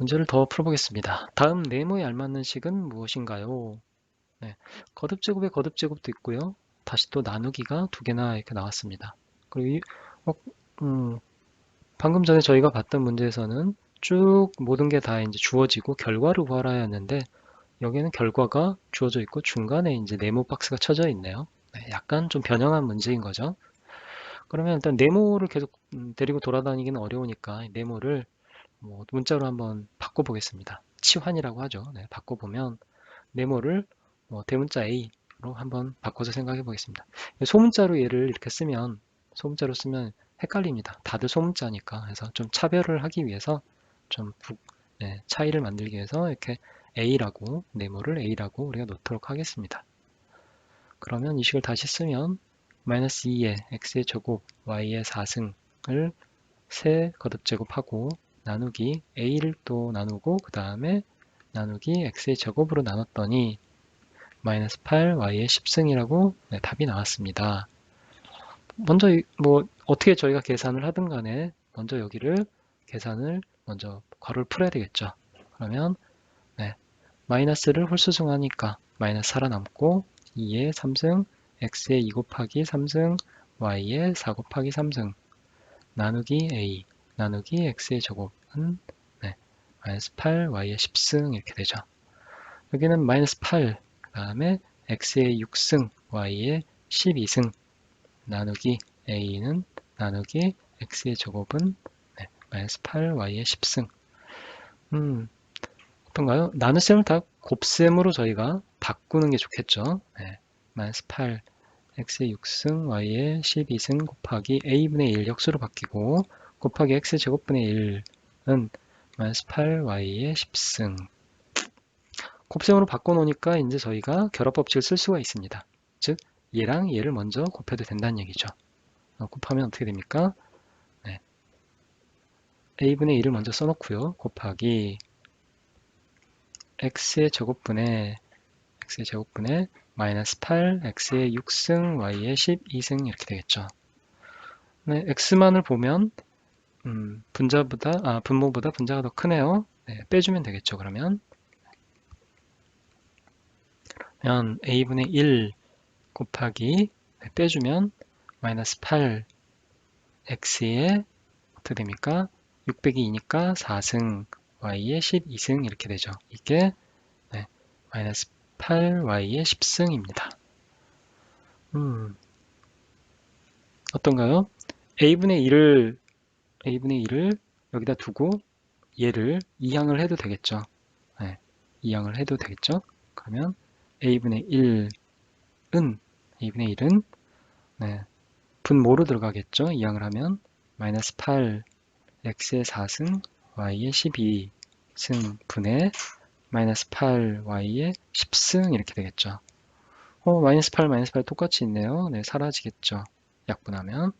문제를 더 풀어보겠습니다. 다음 네모에 알맞는 식은 무엇인가요? 네, 거듭제곱에 거듭제곱도 있고요. 다시 또 나누기가 두 개나 이렇게 나왔습니다. 그리고 어, 음, 방금 전에 저희가 봤던 문제에서는 쭉 모든 게 다 이제 주어지고 결과를 구하라였는데 여기에는 결과가 주어져 있고 중간에 이제 네모 박스가 쳐져 있네요. 네, 약간 좀 변형한 문제인 거죠. 그러면 일단 네모를 계속 데리고 돌아다니기는 어려우니까 이 네모를 뭐 문자로 한번 바꿔보겠습니다. 치환이라고 하죠. 네, 바꿔보면 네모를 대문자 A로 한번 바꿔서 생각해 보겠습니다. 소문자로 얘를 이렇게 쓰면 소문자로 쓰면 헷갈립니다. 다들 소문자니까. 그래서 좀 차별을 하기 위해서 좀 차이를 만들기 위해서 이렇게 A라고 네모를 A라고 우리가 놓도록 하겠습니다. 그러면 이 식을 다시 쓰면 마이너스 2의 x의 제곱 y의 4승을 세 거듭제곱하고 나누기 a를 또 나누고 그 다음에 나누기 x의 제곱으로 나눴더니 마이너스 8 y의 10승이라고 답이 나왔습니다. 먼저 뭐 어떻게 저희가 계산을 하든 간에 먼저 여기를 계산을 먼저 괄호를 풀어야 되겠죠. 그러면 마이너스를 홀수승하니까 마이너스 살아남고 2의 3승 x의 2 곱하기 3승 y의 4 곱하기 3승 나누기 a 나누기 x의 제곱은 마이너스 8 y의 10승 이렇게 되죠. 여기는 마이너스 8 그 다음에 x의 6승 y의 12승 나누기 a는 나누기 x의 제곱은 마이너스 8 y의 10승 어떤가요? 나눗셈을 다 곱셈으로 저희가 바꾸는 게 좋겠죠. 마이너스 8 x의 6승 y의 12승 곱하기 a분의 1 역수로 바뀌고 곱하기 x 제곱분의 1은 마이너스 8 y의 10승 곱셈으로 바꿔놓으니까 이제 저희가 결합법칙을 쓸 수가 있습니다. 즉 얘랑 얘를 먼저 곱해도 된다는 얘기죠. 곱하면 어떻게 됩니까? a분의 1을 먼저 써놓고요. 곱하기 x의 제곱분의 마이너스 8 x의 6승 y의 12승 이렇게 되겠죠. x만을 보면 분모보다 분자가 더 크네요. 빼주면 되겠죠. 그러면 a분의 1 곱하기 빼주면 마이너스 8 x의 어떻게 됩니까? 6 빼기 2니까 4승 y의 12승 이렇게 되죠. 이게 마이너스 8 y의 10승입니다. 어떤가요? a분의 1을 여기다 두고 얘를 이항을 해도 되겠죠. 이항을 해도 되겠죠. 그러면 a분의 1은 분모로 들어가겠죠. 이항을 하면 마이너스 8 x의 4승 y의 12승 분의 마이너스 8 y의 10승 이렇게 되겠죠. 마이너스 8 똑같이 있네요. 사라지겠죠. 약분하면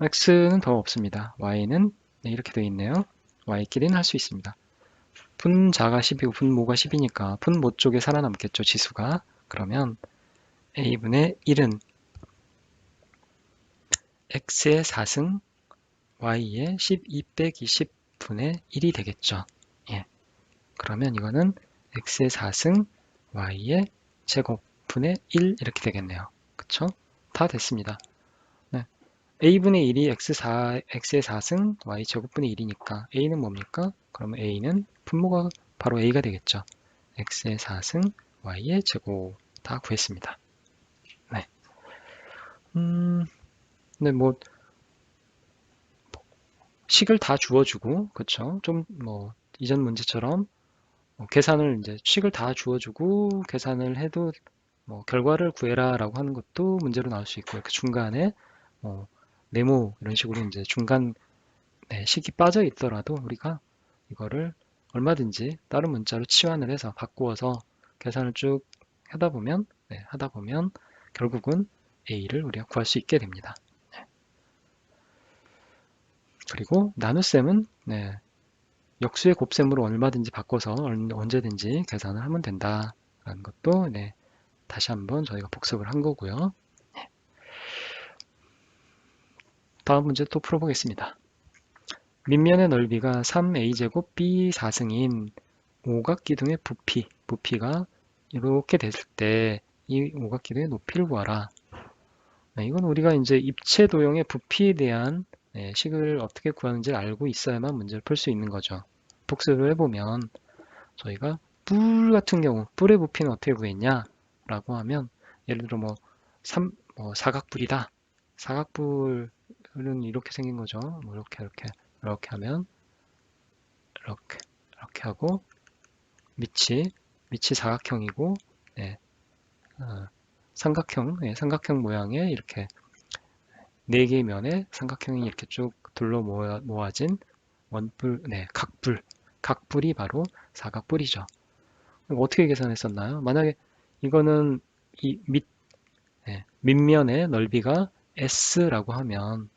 x는 더 없습니다. y는 이렇게 되어 있네요. y끼리는 할 수 있습니다. 분자가 10이고 분모가 10이니까 분모 쪽에 살아남겠죠. 지수가. 그러면 a분의 1은 x의 4승 y의 12 빼기 10분의 1이 되겠죠. 그러면 이거는 x의 4승 y의 제곱분의 1 이렇게 되겠네요. 그쵸? 다 됐습니다. a분의 1이 x의 4승 y 제곱분의 1이니까 a는 뭡니까? 그러면 a는 분모가 바로 a가 되겠죠. x의 4승 y의 제곱 다 구했습니다. 뭐 식을 다 주어주고 그쵸? 좀 뭐 이전 문제처럼 계산을 이제 식을 다 주어주고 계산을 해도 결과를 구해라 라고 하는 것도 문제로 나올 수 있고 이렇게 중간에 네모 이런 식으로 이제 중간 식이 빠져 있더라도 우리가 이거를 얼마든지 다른 문자로 치환을 해서 바꾸어서 계산을 쭉 하다 보면 결국은 a를 우리가 구할 수 있게 됩니다. 그리고 나눗셈은 역수의 곱셈으로 얼마든지 바꿔서 언제든지 계산을 하면 된다라는 것도 다시 한번 저희가 복습을 한 거고요. 다음 문제 또 풀어보겠습니다. 밑면의 넓이가 3a제곱 b 4승인 오각기둥의 부피가 이렇게 됐을 때 이 오각기둥의 높이를 구하라. 네, 이건 우리가 이제 입체 도형의 부피에 대한 식을 어떻게 구하는지를 알고 있어야만 문제를 풀 수 있는 거죠. 복습을 해보면 저희가 뿔 같은 경우 뿔의 부피는 어떻게 구했냐 라고 하면 예를 들어 사각뿔이다. 사각뿔은 이렇게 생긴 거죠. 뭐 이렇게 하면 이렇게 하고 밑이 사각형이고 네, 어, 삼각형 모양의 이렇게 네 개의 면에 삼각형이 이렇게 쭉 둘러 모아진 원뿔, 각뿔이 바로 사각뿔이죠. 어떻게 계산했었나요? 만약에 이거는 이 밑면의 넓이가 S라고 하면,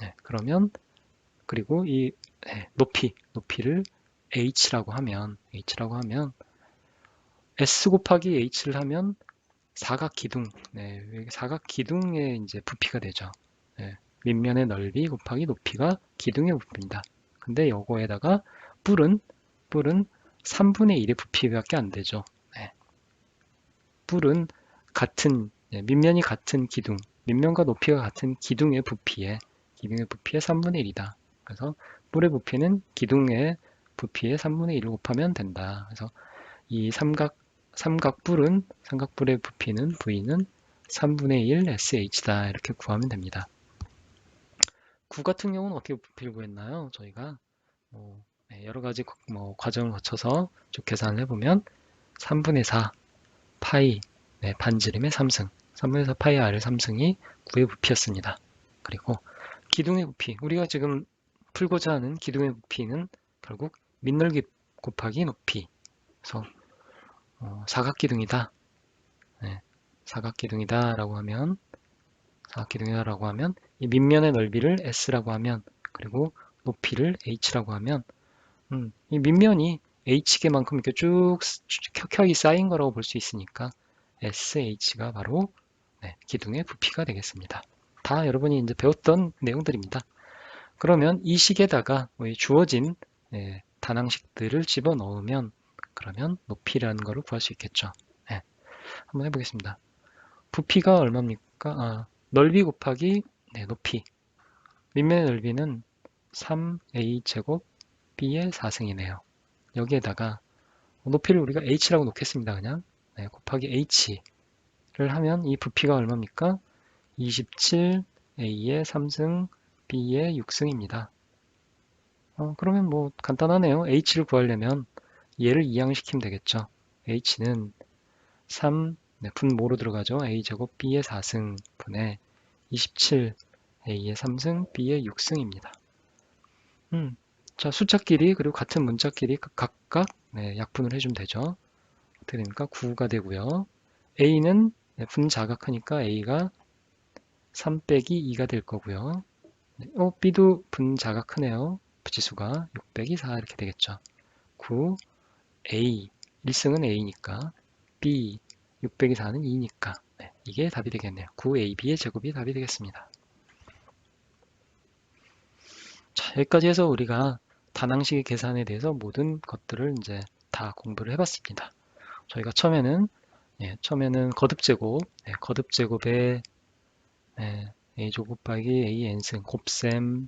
네, 그러면, 그리고 이 높이를 H라고 하면, S 곱하기 H를 하면 사각기둥, 사각기둥의 이제 부피가 되죠. 네, 밑면의 넓이 곱하기 높이가 기둥의 부피입니다. 근데 요거에다가 뿔은 3분의 1의 부피밖에 안 되죠. 네, 뿔은 밑면이 같은 기둥, 밑면과 높이가 같은 기둥의 부피의 3분의 1이다. 그래서 뿔의 부피는 기둥의 부피의 3분의 1을 곱하면 된다. 그래서 이 삼각뿔의 부피는 V는 3분의 1 SH다. 이렇게 구하면 됩니다. 구 같은 경우는 어떻게 부피를 구했나요? 저희가 여러 가지 과정을 거쳐서 쭉 계산을 해보면 3분의 4 파이 반지름의 3승 3분의 4 파이 R의 3승이 구의 부피였습니다. 그리고 기둥의 부피 우리가 지금 풀고자 하는 기둥의 부피는 결국 밑넓이 곱하기 높이 그래서 사각기둥이다. 사각기둥이다라고 하면 이 밑면의 넓이를 S라고 하면 그리고 높이를 H라고 하면 이 밑면이 H개만큼 이렇게 쭉 켜켜이 쌓인 거라고 볼 수 있으니까 SH가 바로 기둥의 부피가 되겠습니다. 다 여러분이 이제 배웠던 내용들입니다. 그러면 이 식에다가 주어진 단항식들을 집어넣으면 그러면 높이라는 것을 구할 수 있겠죠. 한번 해보겠습니다. 부피가 얼마입니까? 넓이 곱하기 높이. 밑면의 넓이는 3a 제곱 b의 4승이네요. 여기에다가 높이를 우리가 h라고 놓겠습니다. 그냥 곱하기 h를 하면 이 부피가 얼마입니까? 27a의 3승 b의 6승입니다. 그러면 뭐 간단하네요. h를 구하려면 얘를 이항시키면 되겠죠. h는 3 분모로 들어가죠. a제곱 b의 4승 분의 27 a의 3승 b의 6승입니다. 자, 숫자끼리 그리고 같은 문자끼리 각각 약분을 해주면 되죠. 어떻게 됩니까? 9가 되고요. a는 분자각하니까 a가 3 빼기 2가 될 거고요. b도 분자각하네요. 부지수가 6 빼기 4 이렇게 되겠죠. 9 a 1승은 a니까 b 6 빼기 4는 2니까 이게 답이 되겠네요. 9ab의 제곱이 답이 되겠습니다. 자, 여기까지 해서 우리가 단항식의 계산에 대해서 모든 것들을 이제 다 공부를 해봤습니다. 저희가 처음에는 거듭제곱에 a조 곱하기 an승 곱셈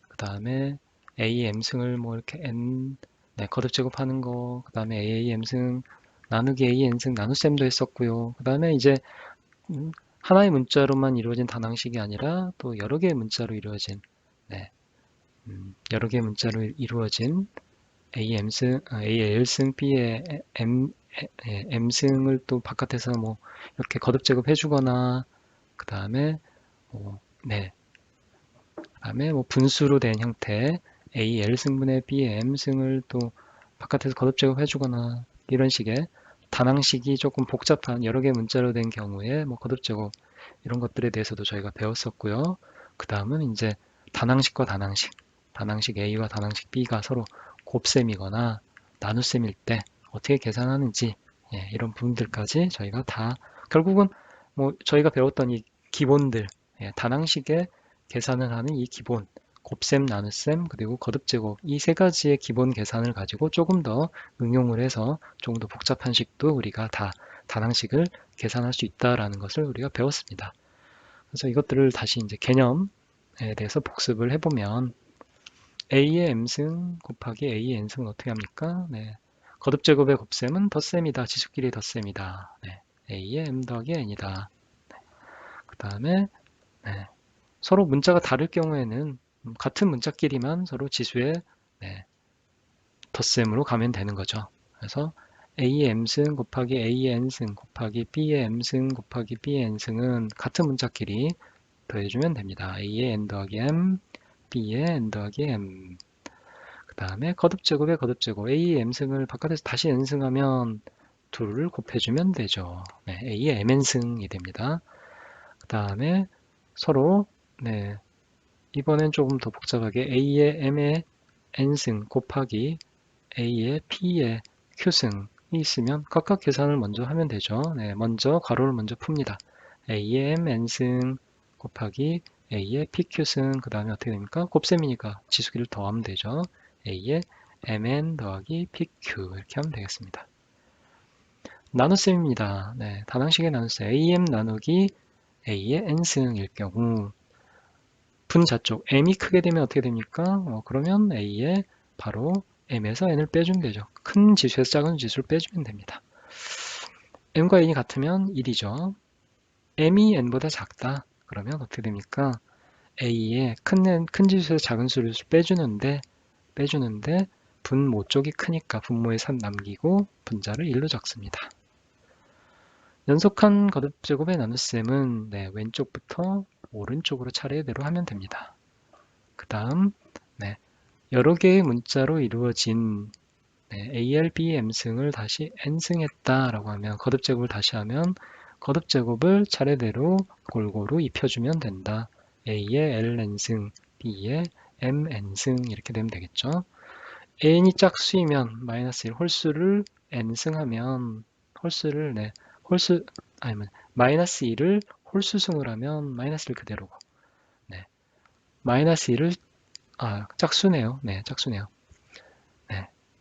그 다음에 am승을 뭐 이렇게 n 거듭제곱하는 거 그 다음에 aam승 나누기 an승 나눗셈도 했었고요. 그 다음에 이제 하나의 문자로만 이루어진 단항식이 아니라 또 여러 개의 문자로 이루어진 AL승 B의 M승을 또 바깥에서 뭐 이렇게 거듭제곱 해주거나 그 다음에 뭐 분수로 된 형태 AL승분의 B의 M승을 또 바깥에서 거듭제곱 해주거나 이런 식의 단항식이 조금 복잡한 여러 개의 문자로 된 경우에 뭐 거듭제곱 이런 것들에 대해서도 저희가 배웠었고요. 그 다음은 이제 단항식과 단항식 A와 단항식 B가 서로 곱셈이거나 나눗셈일 때 어떻게 계산하는지 이런 부분들까지 저희가 다 결국은 뭐 저희가 배웠던 이 기본들 단항식의 계산을 하는 이 기본 곱셈, 나눗셈, 그리고 거듭제곱 이 세 가지의 기본 계산을 가지고 조금 더 응용을 해서 조금 더 복잡한 식도 우리가 다 단항식을 계산할 수 있다라는 것을 우리가 배웠습니다. 그래서 이것들을 다시 이제 개념에 대해서 복습을 해보면 a의 m승 곱하기 a의 n승은 어떻게 합니까? 거듭제곱의 곱셈은 덧셈이다. 지수끼리 덧셈이다. a의 m 더하기 n이다. 그 다음에 서로 문자가 다를 경우에는 같은 문자끼리만 서로 지수의 덧셈으로 가면 되는 거죠. 그래서 a의 m승 곱하기 a의 n승 곱하기 b의 m승 곱하기 b의 n승은 같은 문자끼리 더해주면 됩니다. a의 n 더하기 m, b의 n 더하기 m. 그 다음에 거듭제곱의 거듭제곱 a의 m승을 바깥에서 다시 n승하면 둘을 곱해주면 되죠. a의 mn승이 됩니다. 그 다음에 서로 이번엔 조금 더 복잡하게 a의 m의 n승 곱하기 a의 p의 q승이 있으면 각각 계산을 먼저 하면 되죠. 먼저 괄호를 먼저 풉니다. a의 m n승 곱하기 a의 pq승 그 다음에 어떻게 됩니까? 곱셈이니까 지수끼리를 더하면 되죠. a의 mn 더하기 pq 이렇게 하면 되겠습니다. 나눗셈입니다. 단항식의 나눗셈 am 나누기 a의 n승일 경우 분자 쪽 m이 크게 되면 어떻게 됩니까? 그러면 a의 바로 m에서 n을 빼주면 되죠. 큰 지수에서 작은 지수를 빼주면 됩니다. m과 n이 같으면 1이죠. m이 n보다 작다. 그러면 어떻게 됩니까? a의 큰 지수에서 작은 수를 빼주는데 분모 쪽이 크니까 분모에 3 남기고 분자를 1로 적습니다. 연속한 거듭제곱의 나눗셈은 왼쪽부터 오른쪽으로 차례대로 하면 됩니다. 그 다음 여러 개의 문자로 이루어진 AL, B, M승을 다시 N승했다라고 하면 거듭제곱을 다시 하면 거듭제곱을 차례대로 골고루 입혀주면 된다. A의 LN승, B의 MN승 이렇게 되면 되겠죠. n이 짝수이면 마이너스 1 홀수를 n승하면 마이너스 1을 홀수승을 하면 마이너스 1 그대로고 마이너스 1을 짝수네요. 짝수네요.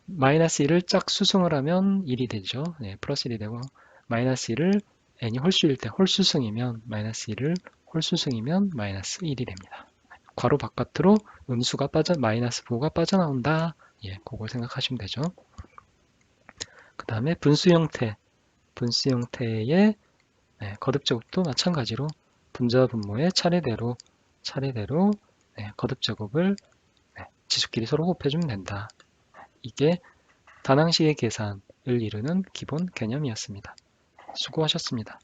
마이너스 1을 짝수승을 하면 1이 되죠. 플러스 1이 되고 마이너스 1을 n이 홀수일 때 홀수승이면 마이너스 1을 홀수승이면 마이너스 1이 됩니다. 괄호 바깥으로 음수가 마이너스 부호가 빠져나온다. 그걸 생각하시면 되죠. 그 다음에 분수 형태의 거듭제곱도 마찬가지로 분자와 분모의 차례대로 거듭제곱을 지수끼리 서로 곱해주면 된다. 이게 단항식의 계산을 이루는 기본 개념이었습니다. 수고하셨습니다.